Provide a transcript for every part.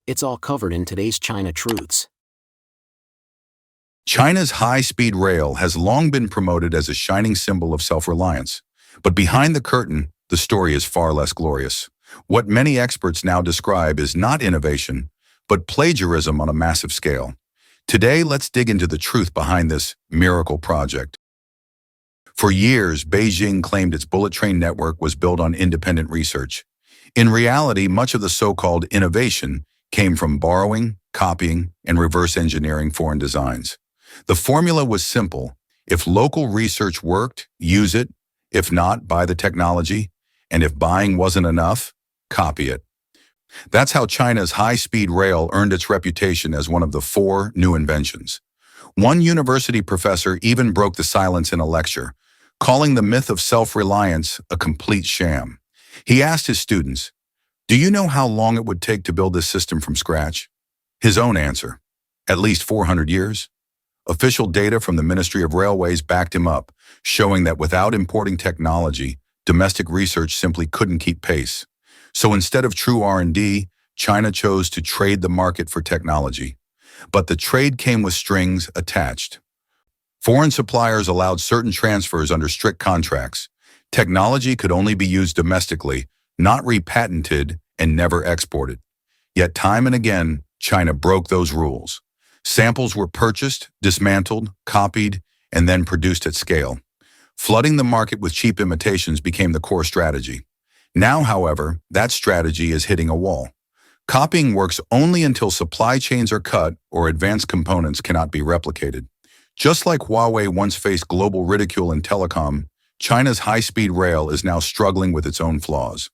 It's all covered in today's China Truths. China's high-speed rail has long been promoted as a shining symbol of self-reliance. But behind the curtain, the story is far less glorious. What many experts now describe is not innovation, but plagiarism on a massive scale. Today, let's dig into the truth behind this miracle project. For years, Beijing claimed its bullet train network was built on independent research. In reality, much of the so-called innovation came from borrowing, copying, and reverse engineering foreign designs. The formula was simple. If local research worked, use it. If not, buy the technology. And if buying wasn't enough, copy it. That's how China's high-speed rail earned its reputation as one of the 4 new inventions. One university professor even broke the silence in a lecture, calling the myth of self-reliance a complete sham. He asked his students, "Do you know how long it would take to build this system from scratch?" His own answer, "At least 400 years." Official data from the Ministry of Railways backed him up, showing that without importing technology, domestic research simply couldn't keep pace. So instead of true R&D, China chose to trade the market for technology. But the trade came with strings attached. Foreign suppliers allowed certain transfers under strict contracts. Technology could only be used domestically, not repatented and never exported. Yet time and again, China broke those rules. Samples were purchased, dismantled, copied, and then produced at scale. Flooding the market with cheap imitations became the core strategy. Now, however, that strategy is hitting a wall. Copying works only until supply chains are cut or advanced components cannot be replicated. Just like Huawei once faced global ridicule in telecom, China's high-speed rail is now struggling with its own flaws.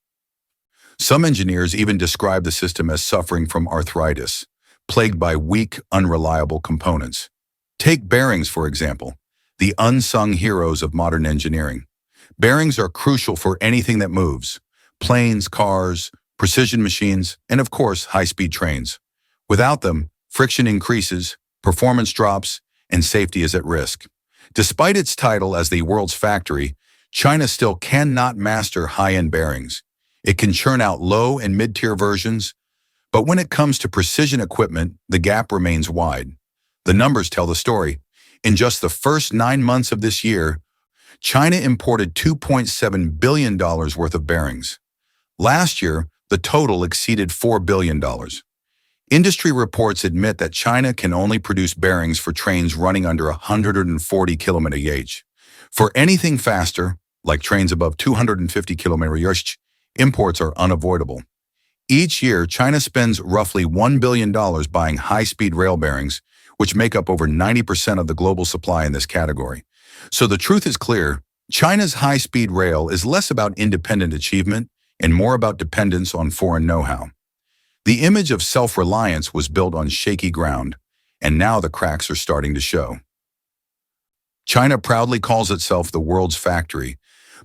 Some engineers even describe the system as suffering from arthritis, plagued by weak, unreliable components. Take bearings, for example, the unsung heroes of modern engineering. Bearings are crucial for anything that moves: planes, cars, precision machines, and of course, high-speed trains. Without them, friction increases, performance drops, and safety is at risk. Despite its title as the world's factory, China still cannot master high-end bearings. It can churn out low and mid-tier versions, but when it comes to precision equipment, the gap remains wide. The numbers tell the story. In just the first 9 months of this year, China imported $2.7 billion worth of bearings. Last year, the total exceeded $4 billion. Industry reports admit that China can only produce bearings for trains running under 140 km/h. For anything faster, like trains above 250 km/h, imports are unavoidable. Each year, China spends roughly $1 billion buying high-speed rail bearings, which make up over 90% of the global supply in this category. So the truth is clear: China's high-speed rail is less about independent achievement and more about dependence on foreign know-how. The image of self-reliance was built on shaky ground, and now the cracks are starting to show. China proudly calls itself the world's factory,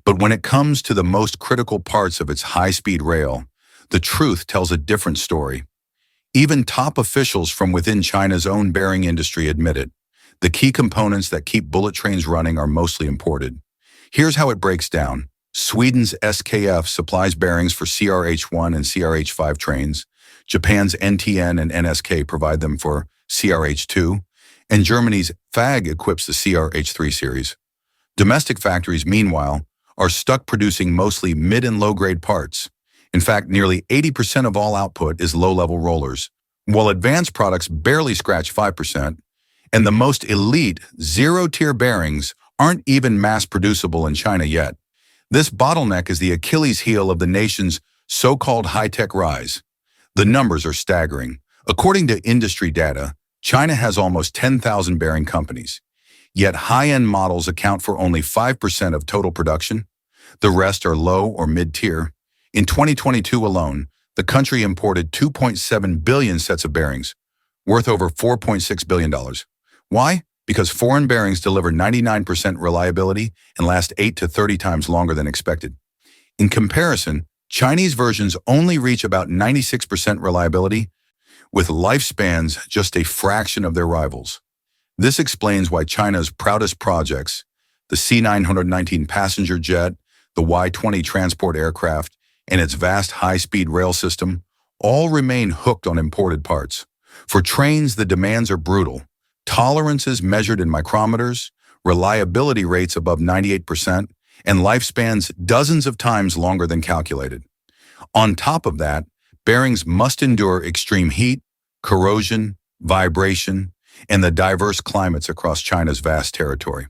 but when it comes to the most critical parts of its high-speed rail, the truth tells a different story. Even top officials from within China's own bearing industry admit it. The key components that keep bullet trains running are mostly imported. Here's how it breaks down. Sweden's SKF supplies bearings for CRH1 and CRH5 trains. Japan's NTN and NSK provide them for CRH2, and Germany's FAG equips the CRH3 series. Domestic factories, meanwhile, are stuck producing mostly mid- and low-grade parts. In fact, nearly 80% of all output is low-level rollers, while advanced products barely scratch 5%, and the most elite zero-tier bearings aren't even mass-producible in China yet. This bottleneck is the Achilles heel of the nation's so-called high-tech rise. The numbers are staggering. According to industry data, China has almost 10,000 bearing companies. Yet high-end models account for only 5% of total production. The rest are low or mid-tier. In 2022 alone, the country imported 2.7 billion sets of bearings, worth over $4.6 billion. Why? Because foreign bearings deliver 99% reliability and last 8 to 30 times longer than expected. In comparison, Chinese versions only reach about 96% reliability, with lifespans just a fraction of their rivals. This explains why China's proudest projects, the C-919 passenger jet, the Y-20 transport aircraft, and its vast high-speed rail system, all remain hooked on imported parts. For trains, the demands are brutal. Tolerances measured in micrometers, reliability rates above 98%, and lifespans dozens of times longer than calculated. On top of that, bearings must endure extreme heat, corrosion, vibration, and the diverse climates across China's vast territory.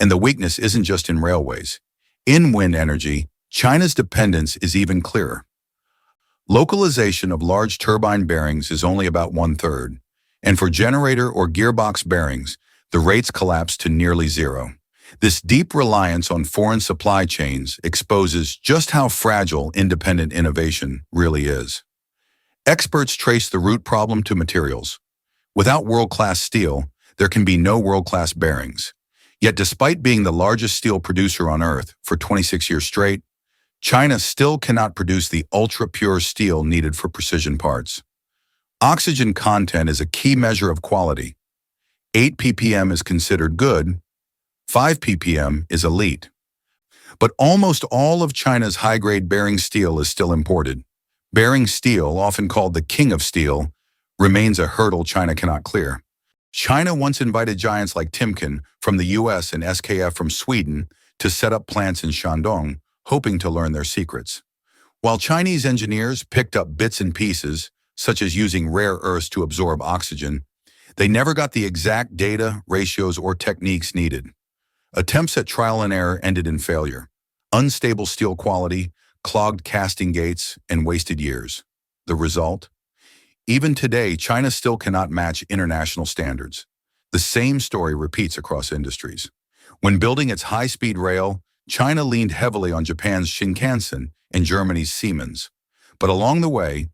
And the weakness isn't just in railways. In wind energy, China's dependence is even clearer. Localization of large turbine bearings is only about one-third, and for generator or gearbox bearings, the rates collapse to nearly zero. This deep reliance on foreign supply chains exposes just how fragile independent innovation really is. Experts trace the root problem to materials. Without world-class steel, there can be no world-class bearings. Yet despite being the largest steel producer on Earth for 26 years straight, China still cannot produce the ultra-pure steel needed for precision parts. Oxygen content is a key measure of quality. 8 ppm is considered good, 5 ppm is elite. But almost all of China's high-grade bearing steel is still imported. Bearing steel, often called the king of steel, remains a hurdle China cannot clear. China once invited giants like Timken from the US and SKF from Sweden to set up plants in Shandong, hoping to learn their secrets. While Chinese engineers picked up bits and pieces, such as using rare earths to absorb oxygen, they never got the exact data, ratios, or techniques needed. Attempts at trial and error ended in failure. Unstable steel quality, clogged casting gates, and wasted years. The result? Even today, China still cannot match international standards. The same story repeats across industries. When building its high-speed rail, China leaned heavily on Japan's Shinkansen and Germany's Siemens. But along the way,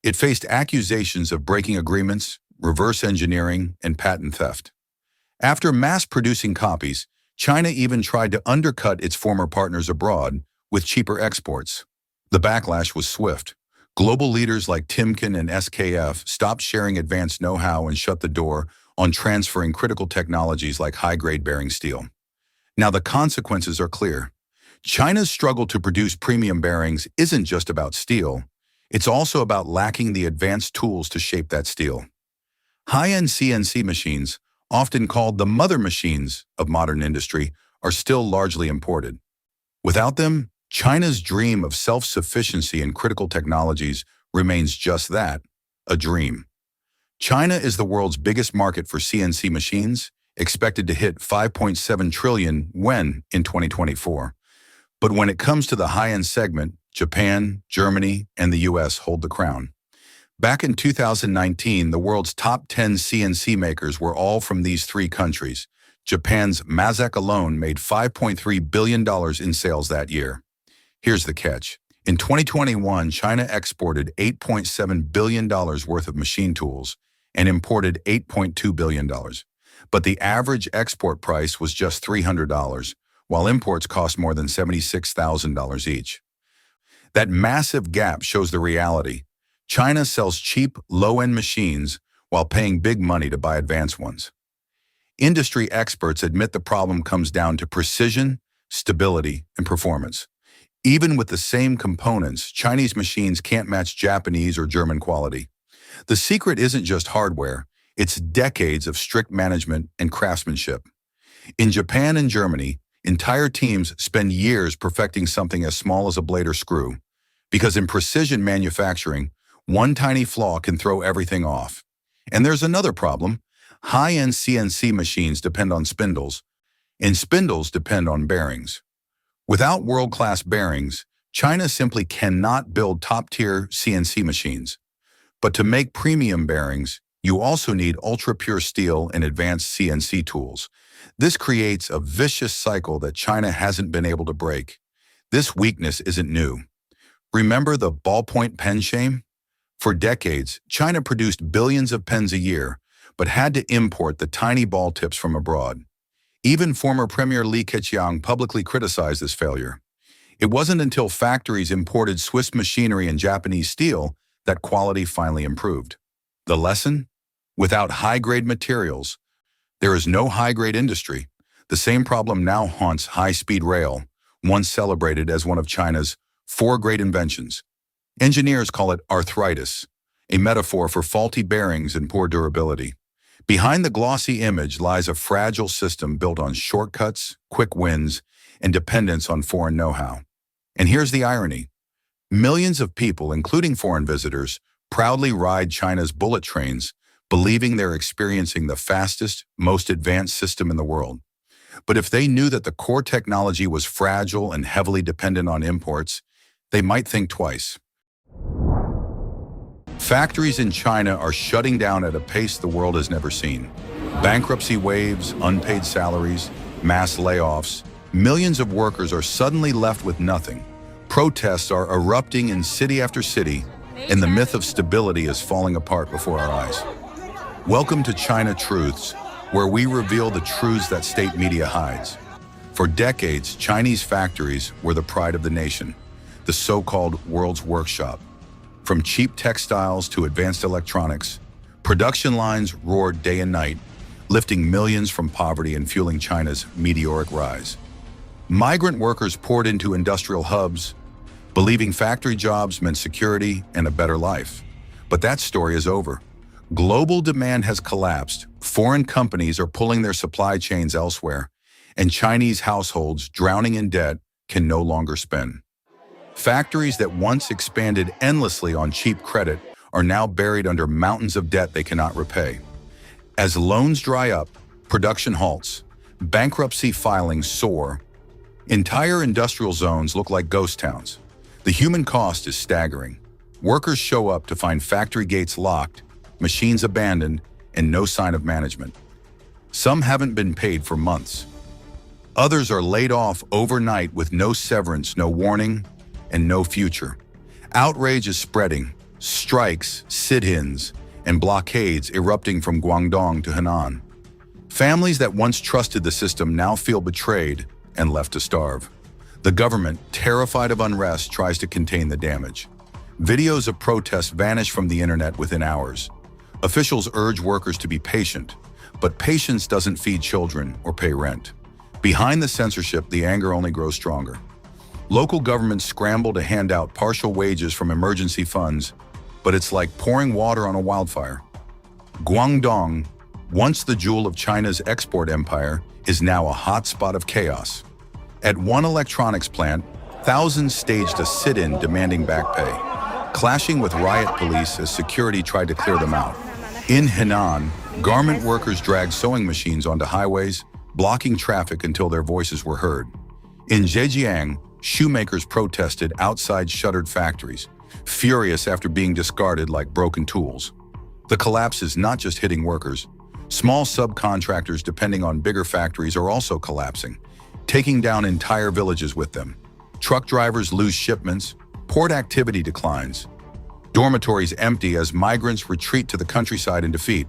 it faced accusations of breaking agreements, reverse engineering, and patent theft. After mass-producing copies, China even tried to undercut its former partners abroad with cheaper exports. The backlash was swift. Global leaders like Timken and SKF stopped sharing advanced know-how and shut the door on transferring critical technologies like high-grade bearing steel. Now the consequences are clear. China's struggle to produce premium bearings isn't just about steel. It's also about lacking the advanced tools to shape that steel. High-end CNC machines, often called the mother machines of modern industry, are still largely imported. Without them, China's dream of self-sufficiency in critical technologies remains just that, a dream. China is the world's biggest market for CNC machines, expected to hit 5.7 trillion yuan in 2024. But when it comes to the high-end segment, Japan, Germany, and the US hold the crown. Back in 2019, the world's top 10 CNC makers were all from these three countries. Japan's Mazak alone made $5.3 billion in sales that year. Here's the catch. In 2021, China exported $8.7 billion worth of machine tools and imported $8.2 billion. But the average export price was just $300, while imports cost more than $76,000 each. That massive gap shows the reality. China sells cheap, low-end machines while paying big money to buy advanced ones. Industry experts admit the problem comes down to precision, stability, and performance. Even with the same components, Chinese machines can't match Japanese or German quality. The secret isn't just hardware, it's decades of strict management and craftsmanship. In Japan and Germany, entire teams spend years perfecting something as small as a blade or screw, because in precision manufacturing, one tiny flaw can throw everything off. And there's another problem. High-end CNC machines depend on spindles, and spindles depend on bearings. Without world-class bearings, China simply cannot build top-tier CNC machines. But to make premium bearings, you also need ultra-pure steel and advanced CNC tools. This creates a vicious cycle that China hasn't been able to break. This weakness isn't new. Remember the ballpoint pen shame? For decades, China produced billions of pens a year, but had to import the tiny ball tips from abroad. Even former Premier Li Keqiang publicly criticized this failure. It wasn't until factories imported Swiss machinery and Japanese steel that quality finally improved. The lesson? Without high-grade materials, there is no high-grade industry. The same problem now haunts high-speed rail, once celebrated as one of China's 4 great inventions. Engineers call it arthritis, a metaphor for faulty bearings and poor durability. Behind the glossy image lies a fragile system built on shortcuts, quick wins, and dependence on foreign know-how. And here's the irony. Millions of people, including foreign visitors, proudly ride China's bullet trains, believing they're experiencing the fastest, most advanced system in the world. But if they knew that the core technology was fragile and heavily dependent on imports, they might think twice. Factories in China are shutting down at a pace the world has never seen. Bankruptcy waves, unpaid salaries, mass layoffs. Millions of workers are suddenly left with nothing. Protests are erupting in city after city, and the myth of stability is falling apart before our eyes. Welcome to China Truths, where we reveal the truths that state media hides. For decades, Chinese factories were the pride of the nation, the so-called world's workshop. From cheap textiles to advanced electronics, production lines roared day and night, lifting millions from poverty and fueling China's meteoric rise. Migrant workers poured into industrial hubs, believing factory jobs meant security and a better life. But that story is over. Global demand has collapsed, foreign companies are pulling their supply chains elsewhere, and Chinese households, drowning in debt, can no longer spend. Factories that once expanded endlessly on cheap credit are now buried under mountains of debt they cannot repay. As loans dry up, production halts, bankruptcy filings soar, entire industrial zones look like ghost towns. The human cost is staggering. Workers show up to find factory gates locked, machines abandoned, and no sign of management. Some haven't been paid for months. Others are laid off overnight with no severance, no warning, and no future. Outrage is spreading, strikes, sit-ins, and blockades erupting from Guangdong to Henan. Families that once trusted the system now feel betrayed and left to starve. The government, terrified of unrest, tries to contain the damage. Videos of protests vanish from the internet within hours. Officials urge workers to be patient, but patience doesn't feed children or pay rent. Behind the censorship, the anger only grows stronger. Local governments scramble to hand out partial wages from emergency funds, but it's like pouring water on a wildfire. Guangdong, once the jewel of China's export empire, is now a hotspot of chaos. At one electronics plant, thousands staged a sit-in demanding back pay, clashing with riot police as security tried to clear them out. In Henan, garment workers dragged sewing machines onto highways, blocking traffic until their voices were heard. In Zhejiang, shoemakers protested outside shuttered factories, furious after being discarded like broken tools. The collapse is not just hitting workers. Small subcontractors depending on bigger factories are also collapsing, taking down entire villages with them. Truck drivers lose shipments, port activity declines. Dormitories empty as migrants retreat to the countryside in defeat.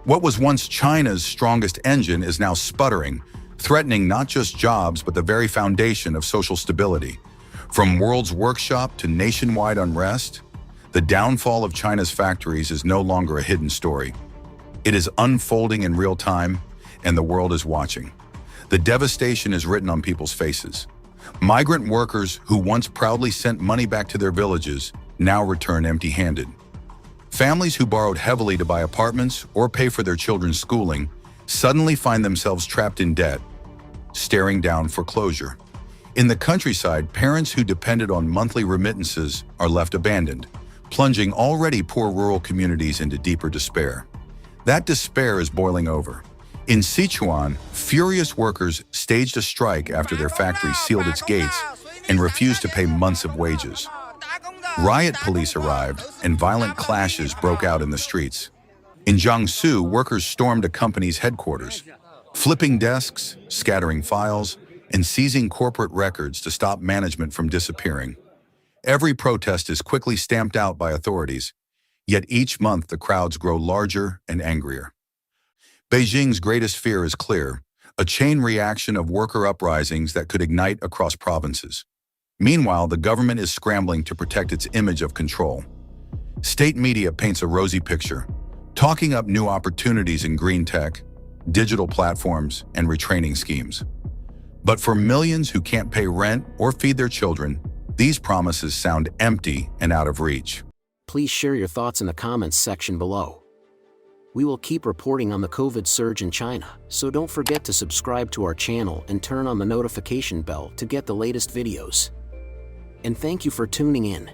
What was once China's strongest engine is now sputtering, threatening not just jobs but the very foundation of social stability. From world's workshop to nationwide unrest, the downfall of China's factories is no longer a hidden story. It is unfolding in real time, and the world is watching. The devastation is written on people's faces. Migrant workers who once proudly sent money back to their villages now return empty-handed. Families who borrowed heavily to buy apartments or pay for their children's schooling suddenly find themselves trapped in debt, staring down foreclosure. In the countryside, parents who depended on monthly remittances are left abandoned, plunging already poor rural communities into deeper despair. That despair is boiling over. In Sichuan, furious workers staged a strike after their factory sealed its gates and refused to pay months of wages. Riot police arrived, and violent clashes broke out in the streets. In Jiangsu, workers stormed a company's headquarters, flipping desks, scattering files, and seizing corporate records to stop management from disappearing. Every protest is quickly stamped out by authorities, yet each month the crowds grow larger and angrier. Beijing's greatest fear is clear, a chain reaction of worker uprisings that could ignite across provinces. Meanwhile, the government is scrambling to protect its image of control. State media paints a rosy picture, talking up new opportunities in green tech, digital platforms, and retraining schemes. But for millions who can't pay rent or feed their children, These promises sound empty and out of reach. Please share your thoughts in the comments section below. We will keep reporting on the COVID surge in China, so don't forget to subscribe to our channel and turn on the notification bell to get the latest videos. And thank you for tuning in.